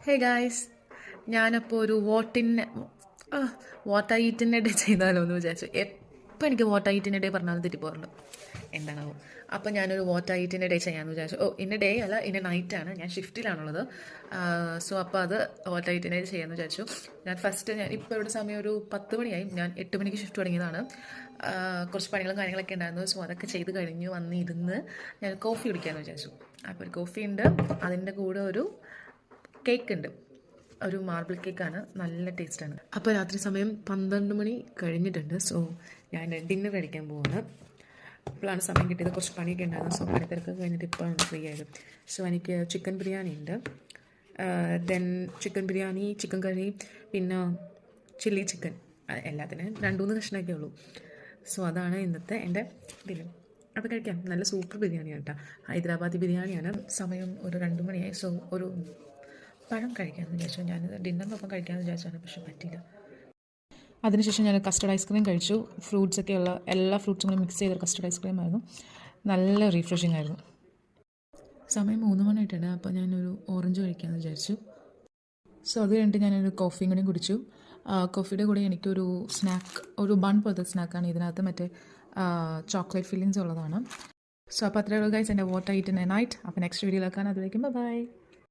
Hey guys, ഞാനപ്പോൾ ഒരു what I ഈറ്റിൻ്റെ day ചെയ്താലോ എന്ന് വിചാരിച്ചു. എപ്പോൾ എനിക്ക് വാട്ട് ഐ ഈറ്റിൻ്റെ ഡേ പറഞ്ഞാലും തെറ്റിപ്പോറുണ്ട്, എന്താണാവും. അപ്പോൾ ഞാനൊരു വാട്ട് ഐ ഈറ്റിൻ്റെ ഡേ ചെയ്യാമെന്ന് വിചാരിച്ചു. ഇന്ന ഡേ അല്ല, ഇന്ന നൈറ്റാണ്, ഞാൻ ഷിഫ്റ്റിലാണുള്ളത്. സോ അപ്പോൾ അത് വാട്ട് ഐ ഈറ്റിൻ്റെ ഡേ ചെയ്യാമെന്ന് വിചാരിച്ചു. ഞാൻ ഇപ്പോൾ ഇവിടെ സമയം ഒരു 10 മണിയായി. ഞാൻ 8 മണിക്ക് ഷിഫ്റ്റ് തുടങ്ങിയതാണ്. കുറച്ച് പണികളും കാര്യങ്ങളൊക്കെ ഉണ്ടായിരുന്നു. സോ അതൊക്കെ ചെയ്ത് കഴിഞ്ഞു വന്നിരുന്ന് ഞാൻ കോഫി കുടിക്കാമെന്ന് വിചാരിച്ചു. അപ്പോൾ ഒരു കോഫി ഉണ്ട്, അതിൻ്റെ കൂടെ ഒരു കേക്ക് ഉണ്ട്, ഒരു മാർബിൾ കേക്കാണ്, നല്ല ടേസ്റ്റാണ്. അപ്പോൾ രാത്രി സമയം 12 മണി കഴിഞ്ഞിട്ടുണ്ട്. സോ ഞാൻ ഡിന്നർ കഴിക്കാൻ പോവാണ്. ഇപ്പോഴാണ് സമയം കിട്ടിയത്, കുറച്ച് പണിയൊക്കെ ഉണ്ടായിരുന്നു. സോ പണിത്തിരക്കൊക്കെ കഴിഞ്ഞിട്ട് ഇപ്പോഴാണ് ഫ്രീ ആയത്. സോ എനിക്ക് ചിക്കൻ ബിരിയാണി ഉണ്ട്, ദെൻ ചിക്കൻ ബിരിയാണി, ചിക്കൻ കറി, പിന്നെ ചില്ലി ചിക്കൻ, എല്ലാത്തിനും 2-3 കഷ്ണമൊക്കെ ഉള്ളൂ. സോ അതാണ് ഇന്നത്തെ എൻ്റെ ഡിന്നർ. അപ്പോൾ കഴിക്കാം. നല്ല സൂപ്പർ ബിരിയാണിയാണ് കേട്ടോ, ഹൈദരാബാദി ബിരിയാണിയാണ്. സമയം ഒരു 2 മണിയായി. സോ ഒരു പഴം കഴിക്കാമെന്ന് വിചാരിച്ചു. ഞാനിത് ഡിന്നറിനൊപ്പം കഴിക്കാമെന്ന് വിചാരിച്ചാണ്, പക്ഷെ പറ്റിയില്ല. അതിനുശേഷം ഞാൻ കസ്റ്റർഡ് ഐസ്ക്രീം കഴിച്ചു. ഫ്രൂട്ട്സൊക്കെയുള്ള എല്ലാ ഫ്രൂട്ട്സും കൂടി മിക്സ് ചെയ്തൊരു കസ്റ്റർഡ് ഐസ്ക്രീം ആയിരുന്നു, നല്ല റീഫ്രഷിംഗ് ആയിരുന്നു. സമയം 3 മണിയായിട്ടുണ്ട്. അപ്പോൾ ഞാനൊരു ഓറഞ്ച് കഴിക്കാമെന്ന് വിചാരിച്ചു. സോ അത് കഴിഞ്ഞിട്ട് ഞാനൊരു കോഫിയും കൂടി കുടിച്ചു. കോഫിയുടെ കൂടെ എനിക്കൊരു സ്നാക്ക്, ഒരു ബൺ പോലത്തെ സ്നാക്കാണ്. ഇതിനകത്ത് മറ്റേ ചോക്ലേറ്റ് ഫില്ലിങ്സ് ഉള്ളതാണ്. സോ അപ്പോൾ അത്രയുള്ള ഗൈസ് എൻ്റെ what I eat in A night. അപ്പോൾ നെക്സ്റ്റ് വീഡിയോയിലേക്കാണ്, അതിലേക്കും ബൈ.